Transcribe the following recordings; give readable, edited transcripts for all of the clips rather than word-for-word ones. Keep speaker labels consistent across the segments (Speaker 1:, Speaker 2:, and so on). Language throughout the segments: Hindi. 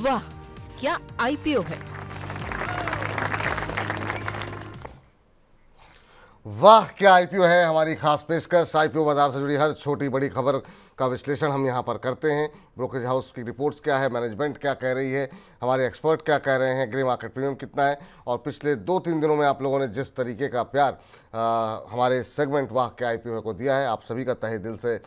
Speaker 1: वाह, क्या आईपीओ है।
Speaker 2: वाह क्या आईपीओ है। हमारी खास पेशकश आईपीओ बाजार से जुड़ी हर छोटी बड़ी खबर का विश्लेषण हम यहाँ पर करते हैं। ब्रोकरेज हाउस की रिपोर्ट्स क्या है, मैनेजमेंट क्या कह रही है, हमारे एक्सपर्ट क्या कह रहे हैं, ग्रे मार्केट प्रीमियम कितना है, और पिछले 2-3 दिनों में आप लोगों ने जिस तरीके का प्यार हमारे सेगमेंट वाह क्या आईपीओ को दिया है, आप सभी का तहे दिल से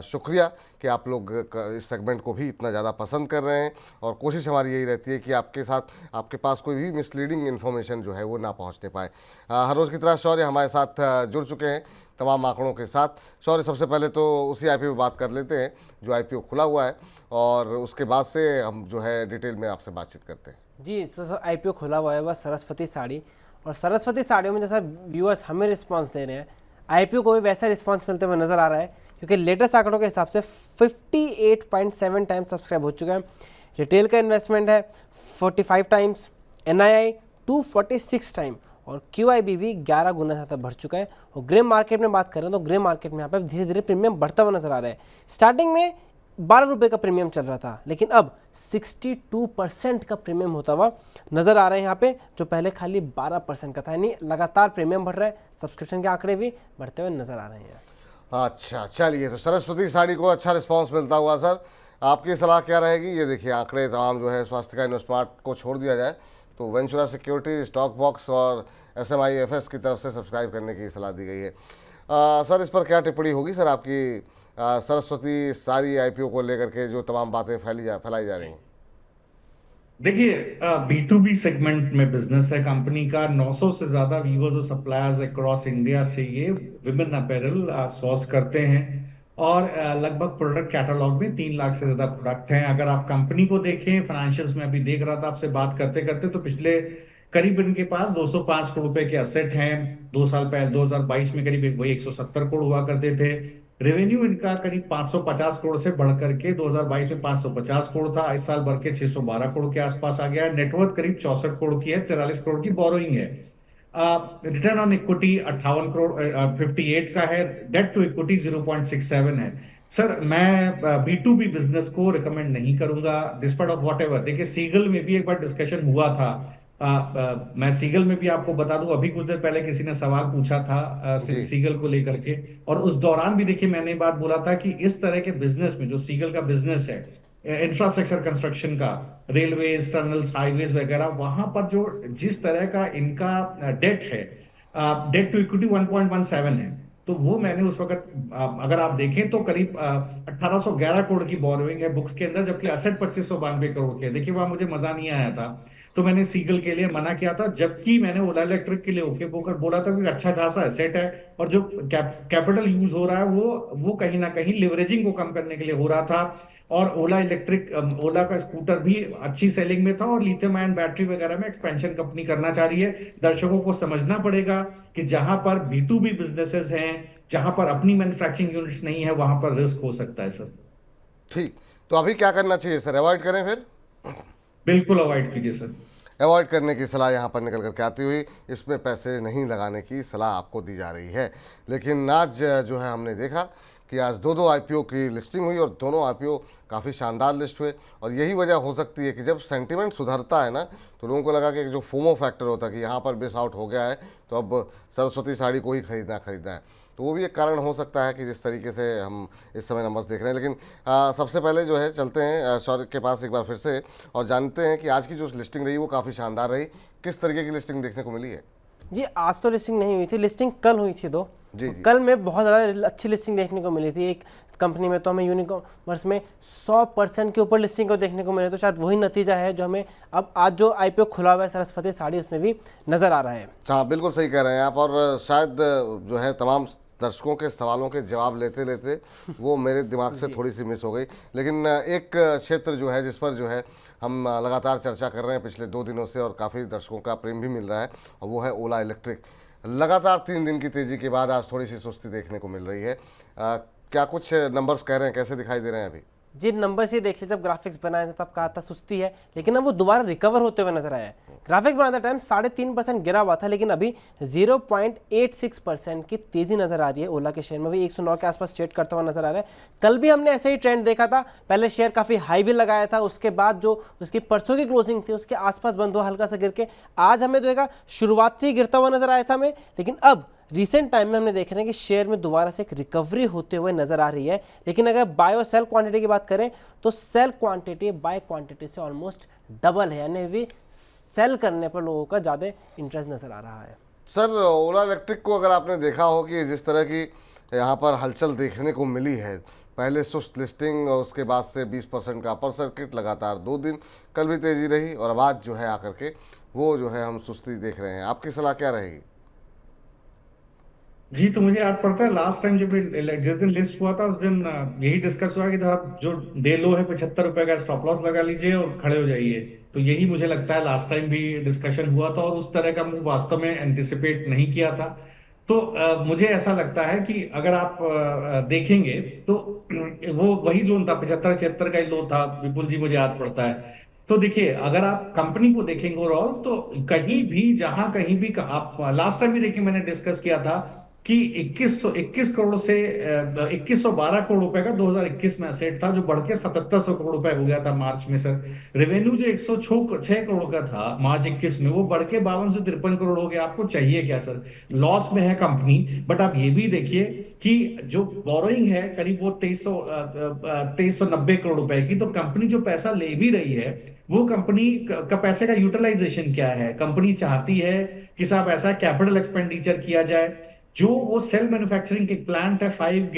Speaker 2: शुक्रिया कि आप लोग इस सेगमेंट को भी इतना ज़्यादा पसंद कर रहे हैं। और कोशिश हमारी यही रहती है कि आपके साथ आपके पास कोई भी मिसलीडिंग इन्फॉर्मेशन जो है वो ना पहुंचने पाए। हर रोज़ की तरह शौर्य हमारे साथ जुड़ चुके हैं तमाम आंकड़ों के साथ। शौर्य, सबसे पहले तो उसी आईपीओ बात कर लेते हैं जो आईपीओ खुला हुआ है, और उसके बाद से हम जो है डिटेल में आपसे बातचीत करते हैं।
Speaker 3: जी, आईपीओ खुला हुआ है वह सरस्वती साड़ी, और सरस्वती साड़ियों में जैसा व्यूअर्स हमें रिस्पांस दे रहे हैं, आईपीओ को भी वैसा रिस्पांस मिलते हुए नजर आ रहा है, क्योंकि लेटेस्ट आंकड़ों के हिसाब से 58.7 टाइम्स सब्सक्राइब हो चुका है। रिटेल का इन्वेस्टमेंट है 45 टाइम्स, एनआईआई 246 टाइम, और क्यूआईबी भी 11 गुना ज़्यादा बढ़ चुका है। और ग्रे मार्केट में बात करें तो ग्रे मार्केट में यहाँ पर धीरे धीरे प्रीमियम बढ़ता हुआ नजर आ रहा है। स्टार्टिंग में 12 रुपये का प्रीमियम चल रहा था, लेकिन अब 62% का प्रीमियम होता हुआ नजर आ रहा है यहाँ पे, जो पहले खाली 12% का था। यानी लगातार प्रीमियम बढ़ रहा है, सब्सक्रिप्शन के आंकड़े भी बढ़ते हुए नजर आ रहे हैं।
Speaker 2: अच्छा, चलिए, तो सरस्वती साड़ी को अच्छा रिस्पांस मिलता हुआ सर, आपकी सलाह क्या रहेगी? ये देखिए आंकड़े तमाम जो है स्वास्थ्य इन्वेस्टमार्ट को छोड़ दिया जाए तो वेंचुरा सिक्योरिटी, स्टॉक बॉक्स और SMIFS की तरफ से सब्सक्राइब करने की सलाह दी गई है। सर, इस पर क्या टिप्पणी होगी सर आपकी, सरस्वती साड़ी आईपीओ को लेकर के जो तमाम बातें फैलाई जा रही हैं?
Speaker 4: देखिए, B2B सेगमेंट में बिजनेस है कंपनी का। 900 से ज्यादा वीवर्स और सप्लायर्स अक्रॉस इंडिया से ये विमेन अपैरल सोर्स करते हैं, और लगभग प्रोडक्ट कैटलॉग में 3 लाख से ज्यादा प्रोडक्ट हैं। अगर आप कंपनी को देखें, फाइनेंशियल्स में अभी देख रहा था आपसे बात करते करते, तो पिछले करीब इनके पास 205 करोड़ रुपए के असेट हैं। 2 साल पहले 2022 में करीब वही 170 करोड़ हुआ करते थे। रेवेन्यू इनका करीब 550 करोड़ से बढ़ करके 2022 में 550 करोड़ था, इस साल बढ़ के 612 करोड़ के आसपास आ गया है। नेटवर्थ करीब 64 करोड़ की है, 43 करोड़ की बोरोइंग है। रिटर्न ऑन इक्विटी 58 करोड़ 58 का है। डेट टू इक्विटी 0.67 है। सर, मैं B2B बिजनेस को रिकमेंड नहीं करूंगा डिस्पाइट ऑफ वॉट एवर। देखिए, सीगल में भी एक बार डिस्कशन हुआ था। मैं सीगल में भी आपको बता दूं, अभी कुछ देर पहले किसी ने सवाल पूछा था सीगल को लेकर के, और उस दौरान भी देखिए मैंने बात बोला था कि इस तरह के बिजनेस में जो सीगल का बिजनेस है, इंफ्रास्ट्रक्चर कंस्ट्रक्शन का, रेलवेज, टनल्स, हाईवेज वगैरह, वहां पर जो जिस तरह का इनका डेट है, डेट टू इक्विटी 1.17 है। तो वो मैंने उस वक्त, अगर आप देखें तो करीब 1811 करोड़ की बोरोइंग है बुक्स के अंदर, जबकि असेट 2592 करोड़ के। देखिए, वहां मुझे मजा नहीं आया था, तो मैंने सीगल के लिए मना किया था, जबकि मैंने ओला इलेक्ट्रिक के लिए ओके बोकर बोला था कि अच्छा खासा एसेट है, और जो कैपिटल यूज हो रहा है वो कहीं ना कहीं लिवरेजिंग को कम करने के लिए हो रहा था। और ओला इलेक्ट्रिक, ओला का स्कूटर भी अच्छी सेलिंग में था, और लिथियम आयन बैटरी वगैरह में एक्सपेंशन कंपनी करना चाह रही है। दर्शकों को समझना पड़ेगा कि जहां पर B2B बिजनेसेस हैं, जहां पर अपनी मैन्युफैक्चरिंग यूनिट्स नहीं है, वहां पर रिस्क हो सकता है सर।
Speaker 2: ठीक, तो अभी क्या करना चाहिए सर? अवॉइड करें फिर?
Speaker 4: बिल्कुल अवॉइड कीजिए सर।
Speaker 2: अवॉइड करने की सलाह यहाँ पर निकल करके आती हुई, इसमें पैसे नहीं लगाने की सलाह आपको दी जा रही है। लेकिन आज जो है हमने देखा कि आज दो आईपीओ की लिस्टिंग हुई, और दोनों आईपीओ काफ़ी शानदार लिस्ट हुए। और यही वजह हो सकती है कि जब सेंटिमेंट सुधरता है ना, तो लोगों को लगा कि जो फोमो फैक्टर होता है कि यहाँ पर मिस आउट हो गया है, तो अब सरस्वती साड़ी को ही खरीदना है, तो वो भी एक कारण हो सकता है कि जिस तरीके से हम इस समय नंबर्स देख रहे हैं। लेकिन सबसे पहले जो है चलते हैं शौर्य के पास एक बार फिर से, और जानते हैं कि आज की जो लिस्टिंग रही वो काफ़ी शानदार रही। किस तरीके की लिस्टिंग देखने को मिली है?
Speaker 3: जी, आज तो लिस्टिंग नहीं हुई थी, लिस्टिंग कल हुई थी दो।
Speaker 2: जी,
Speaker 3: तो
Speaker 2: जी।
Speaker 3: कल में बहुत ज़्यादा अच्छी लिस्टिंग देखने को मिली थी। एक कंपनी में तो हमें यूनिकॉमर्स में 100% के ऊपर लिस्टिंग को देखने को मिले, तो शायद वही नतीजा है जो हमें अब आज जो आईपीओ खुला हुआ है सरस्वती साड़ी, उसमें भी नज़र आ रहा है।
Speaker 2: हाँ, बिल्कुल सही कह रहे हैं आप। और शायद जो है तमाम दर्शकों के सवालों के जवाब लेते लेते वो मेरे दिमाग से थोड़ी सी मिस हो गई। लेकिन एक क्षेत्र जो है जिस पर जो है हम लगातार चर्चा कर रहे हैं पिछले 2 दिनों से, और काफ़ी दर्शकों का प्रेम भी मिल रहा है, और वो है ओला इलेक्ट्रिक। लगातार 3 दिन की तेज़ी के बाद आज थोड़ी सी सुस्ती देखने को मिल रही है। क्या कुछ नंबर्स कह रहे हैं, कैसे दिखाई दे रहे हैं अभी?
Speaker 3: जिन नंबर से देख ले, जब ग्राफिक्स बनाए थे तब कहा था सुस्ती है, लेकिन अब वो दोबारा रिकवर होते हुए नजर आया है। ग्राफिक्स बनाते टाइम 3.5% गिरा हुआ था, लेकिन अभी 0.86% की तेजी नजर आ रही है। ओला के शेयर में भी 109 के आसपास ट्रेड करता हुआ नजर आ रहा है। कल भी हमने ऐसे ही ट्रेंड देखा था, पहले शेयर काफी हाई भी लगाया था, उसके बाद जो उसकी परसों की क्लोजिंग थी उसके आसपास बंद हुआ हल्का सा गिर के। आज हमें देखा शुरुआत से ही गिरता हुआ नजर आया था हमें, लेकिन अब रिसेंट टाइम में हमने देख रहे हैं कि शेयर में दोबारा से एक रिकवरी होते हुए नजर आ रही है। लेकिन अगर बाय और सेल क्वांटिटी की बात करें तो सेल क्वांटिटी बाय क्वांटिटी से ऑलमोस्ट डबल है, यानी भी सेल करने पर लोगों का ज़्यादा इंटरेस्ट नजर आ रहा है।
Speaker 2: सर ओला इलेक्ट्रिक को अगर आपने देखा हो कि जिस तरह की यहाँ पर हलचल देखने को मिली है, पहले सुस्त लिस्टिंग और उसके बाद से 20% का अपर सर्किट लगातार 2 दिन, कल भी तेजी रही और अब आज जो है आकर के वो जो है हम सुस्ती देख रहे हैं, आपकी सलाह क्या रहेगी?
Speaker 4: जी, तो मुझे याद पड़ता है लास्ट टाइम जब जिस दिन लिस्ट हुआ था उस दिन यही डिस्कस हुआ कि साहब जो डे लो है 75 रुपए का स्टॉप लॉस लगा लीजिए और खड़े हो जाइए। तो यही मुझे लगता है लास्ट टाइम भी डिस्कशन हुआ था और उस तरह का मूव वास्तव में एंटिसिपेट नहीं किया था। तो मुझे ऐसा लगता है कि अगर आप देखेंगे तो वो वही जोन था, 75-76 का ही लो था। विपुल जी, मुझे याद पड़ता है। तो देखिए, अगर आप कंपनी को देखेंगे ओवरऑल तो कहीं भी जहां कहीं भी आप लास्ट टाइम भी देखिए मैंने डिस्कस किया था कि 21 करोड़ से 2112 करोड़ रुपए का 2021 में असेट था, जो बढ़ के 7700 करोड़ रुपए हो गया था मार्च में। सर रेवेन्यू जो 106 करोड़ का था मार्च 21 में, वो बढ़ के 5253 करोड़ हो गया। आपको चाहिए क्या सर? लॉस में है कंपनी, बट आप ये भी देखिए कि जो बोरोइंग है करीब वो 2390 करोड़ रुपए की। तो कंपनी जो पैसा ले भी रही है, वो कंपनी का पैसे का यूटिलाइजेशन क्या है? कंपनी चाहती है कि साहब ऐसा कैपिटल एक्सपेंडिचर किया जाए, जो वो सेल मैन्युफैक्चरिंग के प्लांट है 5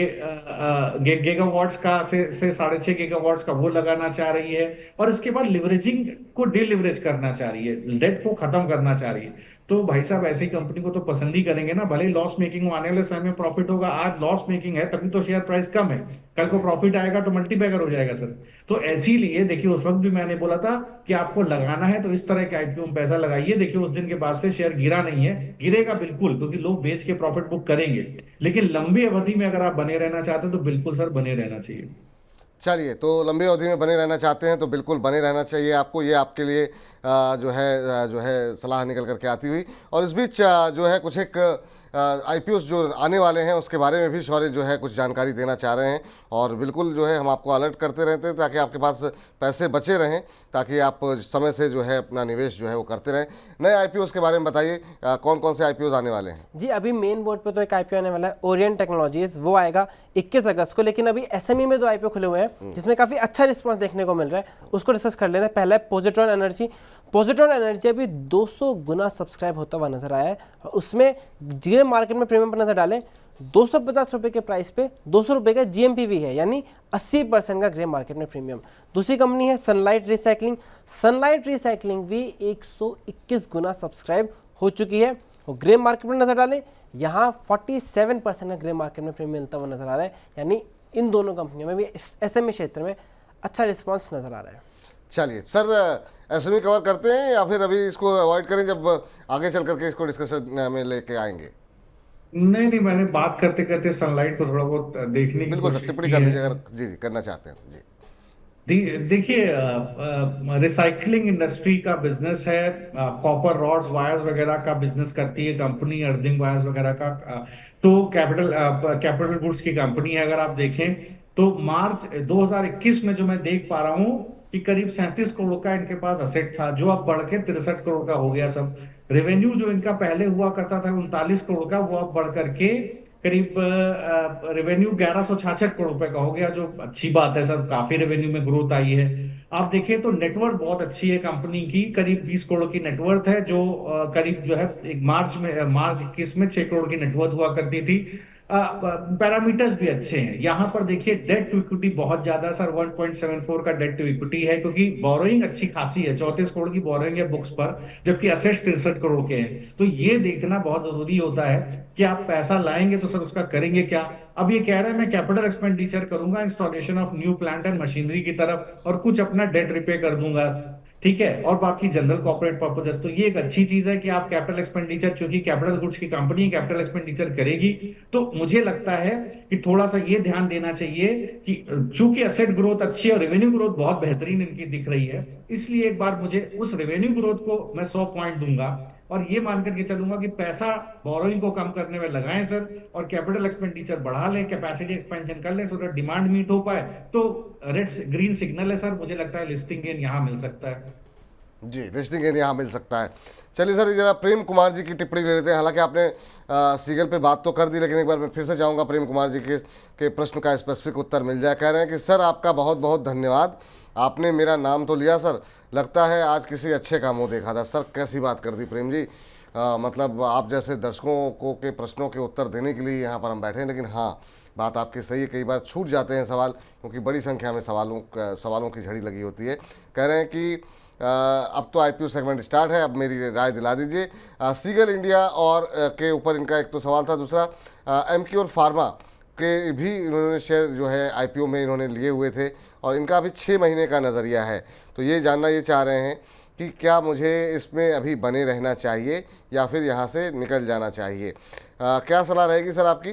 Speaker 4: गीगावाट्स का से 6.5 गीगावाट्स का, वो लगाना चाह रही है। और इसके बाद लिवरेजिंग को डिलिवरेज करना चाह रही है, डेट को खत्म करना चाह रही है। तो भाई साहब ऐसी कंपनी को तो पसंद ही करेंगे ना, भले लॉस मेकिंग आने वाले समय में प्रॉफिट होगा। आज लॉस मेकिंग है तभी तो शेयर प्राइस कम है, कल को प्रॉफिट आएगा तो मल्टीपैकर हो जाएगा सर। तो ऐसी लिए देखिए, उस वक्त भी मैंने बोला था कि आपको लगाना है तो इस तरह के आईपीओ में पैसा लगाइए। देखिए उस दिन के बाद से शेयर गिरा नहीं है, गिरेगा बिल्कुल, क्योंकि लोग बेच के प्रॉफिट बुक करेंगे। लेकिन लंबी अवधि में अगर आप बने रहना चाहते हैं तो बिल्कुल सर बने रहना चाहिए।
Speaker 2: चलिए, तो लंबी अवधि में बने रहना चाहते हैं तो बिल्कुल बने रहना चाहिए आपको, ये आपके लिए जो है सलाह निकल करके आती हुई। और इस बीच जो है कुछ एक आईपीओस जो आने वाले हैं उसके बारे में भी शौर्य जो है कुछ जानकारी देना चाह रहे हैं, और बिल्कुल जो है हम आपको अलर्ट करते रहते हैं ताकि आपके पास पैसे बचे रहें, ताकि आप समय से जो है अपना निवेश जो है वो करते रहें। नए आईपीओस के बारे में बताइए, कौन कौन से आईपीओस आने वाले हैं?
Speaker 3: जी, अभी मेन बोर्ड पे तो एक आईपीओ आने वाला है ओरिएंट टेक्नोलॉजीज, वो आएगा 21 अगस्त को। लेकिन अभी एसएमई में 2 आईपीओ खुले हुए हैं जिसमें काफी अच्छा रिस्पांस देखने को मिल रहा है, उसको डिस्कस कर लेते हैं। पहला है पॉजिट्रॉन एनर्जी। पॉजिट्रॉन एनर्जी अभी 200 गुना सब्सक्राइब होता हुआ नजर आया है, और उसमें जिन्हें मार्केट में प्रीमियम पर नजर डालें 250 रुपए के प्राइस पे 200 रुपए का जीएमपीवी है, यानी 80% का ग्रे मार्केट में प्रीमियम। दूसरी कंपनी है सनलाइट रिसाइकलिंग। सनलाइट रिसाइकलिंग भी 121 गुना सब्सक्राइब हो चुकी है, और ग्रे मार्केट में नजर डालें यहाँ 47% का ग्रे मार्केट में प्रीमियम मिलता हुआ नजर आ रहा है, यानी इन दोनों कंपनियों में भी एसएमई क्षेत्र में अच्छा रिस्पॉन्स नजर आ रहा है।
Speaker 2: चलिए सर, एसएमई कवर करते हैं या फिर अभी इसको अवॉइड करें, जब आगे चल करके इसको डिस्कशन में लेके आएंगे?
Speaker 4: नहीं, मैंने बात करते करते सनलाइट को थोड़ा बहुत देखने की
Speaker 2: बिल्कुल सर,
Speaker 4: कोशिश
Speaker 2: टिप्पणी
Speaker 4: की
Speaker 2: कर
Speaker 4: है।
Speaker 2: दीजिए अगर जी करना चाहते हैं जी।
Speaker 4: देखिए, रिसाइकलिंग इंडस्ट्री का बिजनेस है, कॉपर रॉड्स वायर्स वगैरह का बिजनेस करती है कंपनी, अर्थिंग वायर्स वगैरह का। तो कैपिटल गुड्स की कंपनी है। अगर आप देखें तो मार्च 2021 में जो मैं देख पा रहा हूं कि करीब 37 करोड़ का इनके पास असेट था, जो अब बढ़ के 63 करोड़ का हो गया सब। रेवेन्यू जो इनका पहले हुआ करता था 39 करोड़ का, वो अब बढ़ करके करीब रेवेन्यू 1166 करोड़ रुपए का हो गया, जो अच्छी बात है सर, काफी रेवेन्यू में ग्रोथ आई है। आप देखें तो नेटवर्थ बहुत अच्छी है कंपनी की, करीब 20 करोड़ की नेटवर्थ है, जो करीब जो है एक मार्च 21 में 6 करोड़ की नेटवर्थ हुआ करती थी। पैरामीटर्स भी अच्छे हैं। यहां पर देखिए डेट टू इक्विटी बहुत ज्यादा सर, 1.74 का डेट टू इक्विटी है, क्योंकि बोरोइंग अच्छी खासी है, 34 करोड़ की बोरोइंग है बुक्स पर, जबकि असेट्स 63 करोड़ के हैं। तो ये देखना बहुत जरूरी होता है कि आप पैसा लाएंगे तो सर उसका करेंगे क्या। अब ये कह रहे हैं मैं कैपिटल एक्सपेंडिचर करूंगा installation of new plant and machinery की तरफ, और कुछ अपना डेट रिपे कर दूंगा। ठीक है, और बाकी जनरल कॉर्पोरेट पर्पजेस। तो ये एक अच्छी चीज है कि आप कैपिटल एक्सपेंडिचर, क्योंकि कैपिटल गुड्स की कंपनी कैपिटल एक्सपेंडिचर करेगी, तो मुझे लगता है कि थोड़ा सा ये ध्यान देना चाहिए कि चूंकि एसेट ग्रोथ अच्छी है और रेवेन्यू ग्रोथ बहुत बेहतरीन इनकी दिख रही है, इसलिए एक बार मुझे उस रेवेन्यू ग्रोथ को मैं 100 पॉइंट दूंगा और ये मान करके चलूंगा कि पैसा बोरोइंग को कम करने में लगाएं सर, और कैपिटल एक्सपेंडिचर बढ़ा लें, कैपेसिटी एक्सपेंशन कर लें, सो दैट डिमांड मीट हो पाए। तो रेड ग्रीन सिग्नल है सर, मुझे लगता है लिस्टिंग गेन यहाँ मिल सकता है।
Speaker 2: जी, लिस्टिंग गेन यहाँ मिल सकता है। चलिए सर, जरा प्रेम कुमार जी की टिप्पणी ले लेते हैं। हालांकि आपने सीगल पे बात तो कर दी, लेकिन एक बार मैं फिर से चाहूँगा प्रेम कुमार जी के प्रश्न का स्पेसिफिक उत्तर मिल जाए। कह रहे हैं कि सर आपका बहुत बहुत धन्यवाद, आपने मेरा नाम तो लिया सर, लगता है आज किसी अच्छे का मुँह देखा था। सर कैसी बात कर दी प्रेम जी, मतलब आप जैसे दर्शकों को के प्रश्नों के उत्तर देने के लिए यहाँ पर हम बैठे हैं, लेकिन हाँ बात आपकी सही है, कई बार छूट जाते हैं सवाल, क्योंकि बड़ी संख्या में सवालों की झड़ी लगी होती है। कह रहे हैं कि अब तो आईपीओ सेगमेंट स्टार्ट है, अब मेरी राय दिला दीजिए। सीगल इंडिया और के ऊपर इनका एक तो सवाल था, दूसरा एमक्योर फार्मा के भी इन्होंने शेयर जो है आईपीओ में इन्होंने लिए हुए थे और इनका अभी 6 महीने का नज़रिया है। तो ये जानना ये चाह रहे हैं कि क्या मुझे इसमें अभी बने रहना चाहिए या फिर यहाँ से निकल जाना चाहिए। क्या सलाह रहेगी सर आपकी।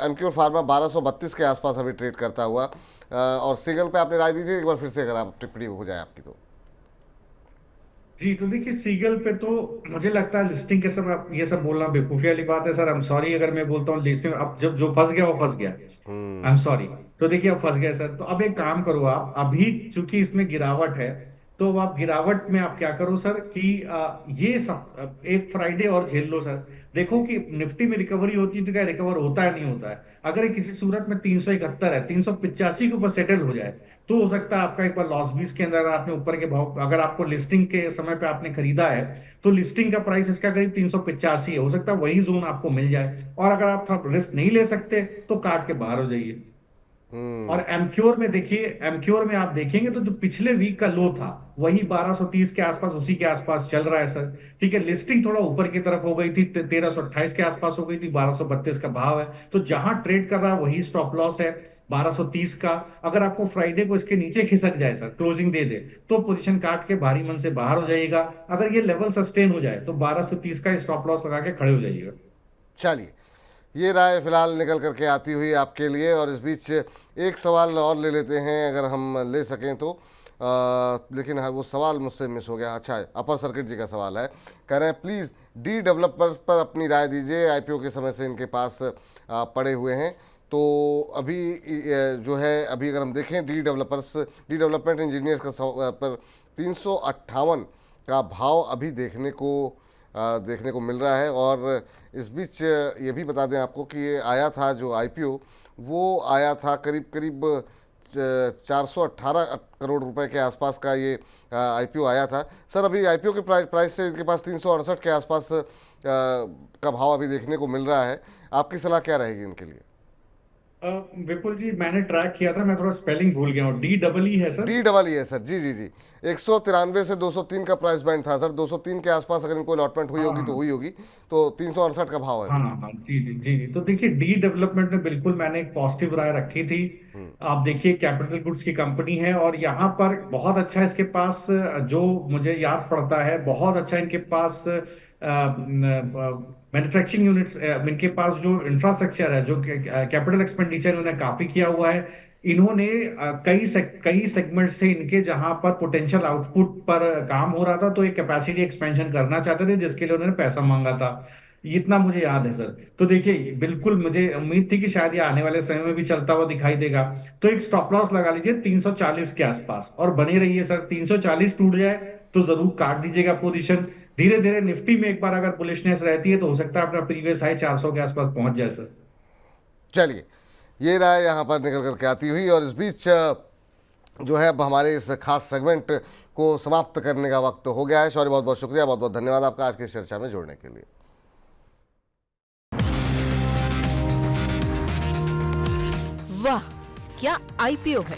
Speaker 2: एमक्योर फार्मा 1232 के आसपास अभी ट्रेड करता हुआ, और सीगल पे आपने राय दी थी, एक बार फिर से अगर आप टिप्पणी हो जाए आपकी तो।
Speaker 4: जी, तो देखिए सीगल पे तो मुझे लगता है लिस्टिंग के समय ये सब बोलना बेवकूफी वाली बात है सर। आई एम सॉरी अगर मैं बोलता हूँ लिस्टिंग, अब जब जो फंस गया वो फंस गया, आई एम सॉरी। तो देखिए अब फंस गया सर, तो अब एक काम करो आप, अभी चूंकि इसमें गिरावट है, तो आप गिरावट में आप क्या करो सर कि ये सब एक फ्राइडे और झेल लो सर। देखो कि निफ्टी में रिकवरी होती है तो क्या रिकवर होता है, नहीं होता है। अगर ये किसी सूरत में 371 है, 385 के ऊपर सेटल हो जाए, तो हो सकता है आपका एक बार लॉस 20 के अंदर आपने ऊपर के भाव, अगर आपको लिस्टिंग के समय पे आपने खरीदा है तो लिस्टिंग का प्राइस इसका करीब 385 है, हो सकता है वही जोन आपको मिल जाए। और अगर आप थोड़ा रिस्क नहीं ले सकते तो काट के बाहर हो जाइए। और एमक्योर में देखिए, एमक्योर में आप देखेंगे तो जो पिछले वीक का लो था वही 1230 के आसपास, उसी के आसपास चल रहा है सर। ठीक है, लिस्टिंग थोड़ा ऊपर की तरफ हो गई थी, 1328 के आसपास हो गई थी, 1232 का भाव है, तो जहां ट्रेड कर रहा है वही स्टॉप लॉस है 1230 का। अगर आपको फ्राइडे को इसके नीचे खिसक जाए सर, क्लोजिंग दे दे, तो पोजीशन काट के भारी मन से बाहर हो जाइएगा। अगर ये लेवल सस्टेन हो जाए तो 1230 का स्टॉप लॉस लगा के खड़े हो जाइएगा।
Speaker 2: चलिए, ये राय फिलहाल निकल करके आती हुई आपके लिए। और इस बीच एक सवाल और ले लेते हैं अगर हम ले सकें तो, लेकिन हाँ वो सवाल मुझसे मिस हो गया। अच्छा, अपर सर्किट जी का सवाल है, कह रहे हैं प्लीज़ डी डेवलपर्स पर अपनी राय दीजिए, आईपीओ के समय से इनके पास पड़े हुए हैं। तो अभी जो है, अभी अगर हम देखें डी डेवलपमेंट इंजीनियर्स का पर 358 का भाव अभी देखने को मिल रहा है। और इस बीच ये भी बता दें आपको कि ये आया था जो आईपीओ, वो आया था करीब 418 करोड़ रुपए के आसपास का ये आईपीओ आया था। सर अभी आईपीओ के प्राइस से इनके पास 368 के आसपास का भाव अभी देखने को मिल रहा है। आपकी सलाह क्या रहेगी इनके लिए।
Speaker 4: विपुल जी, मैंने ट्रैक किया था, मैं थोड़ा स्पेलिंग भूल गया हूँ, DEE है सर।
Speaker 2: DEE है सर, जी जी जी। 193 से 203 का प्राइस बैंड था सर, 203 के आसपास अगर इनको अलॉटमेंट हुई होगी तो हुई होगी, तो 368 का भाव है।
Speaker 4: हाँ जी जी जी। तो देखिए डी डेवलपमेंट में बिल्कुल मैंने एक पॉजिटिव राय रखी थी। आप देखिए कैपिटल गुड्स की कंपनी है और यहाँ पर बहुत अच्छा इसके पास, जो मुझे याद पड़ता है, बहुत अच्छा इनके पास मैन्युफैक्चरिंग यूनिट्स, इनके पास जो इंफ्रास्ट्रक्चर है, जो कैपिटल एक्सपेंडिचर इन्होंने काफी किया हुआ है। इन्होंने कई सेगमेंट्स थे इनके जहां पर पोटेंशियल आउटपुट पर काम हो रहा था, तो एक कैपेसिटी एक्सपेंशन करना चाहते थे जिसके लिए उन्होंने पैसा मांगा था। इतना मुझे याद है सर। तो देखिए बिल्कुल मुझे उम्मीद थी कि शायद ये आने वाले समय में भी चलता हुआ दिखाई देगा। तो एक स्टॉप लॉस लगा लीजिए 340 के आसपास और बने रहिए सर। 340 टूट जाए तो जरूर काट दीजिएगा पोजीशन। धीरे धीरे निफ्टी में एक बार अगर बुलिशनेस रहती है तो हो सकता है अपना प्रीवियस हाई 400 के आसपास पहुंच जाए सर।
Speaker 2: चलिए, ये राय यहाँ पर निकल करके आती हुई। और इस बीच जो है अब हमारे इस खास सेगमेंट को समाप्त करने का वक्त हो गया है। शौर्य, बहुत बहुत शुक्रिया, बहुत बहुत धन्यवाद आपका आज की चर्चा में जुड़ने के लिए।
Speaker 1: वाह, क्या आईपीओ है।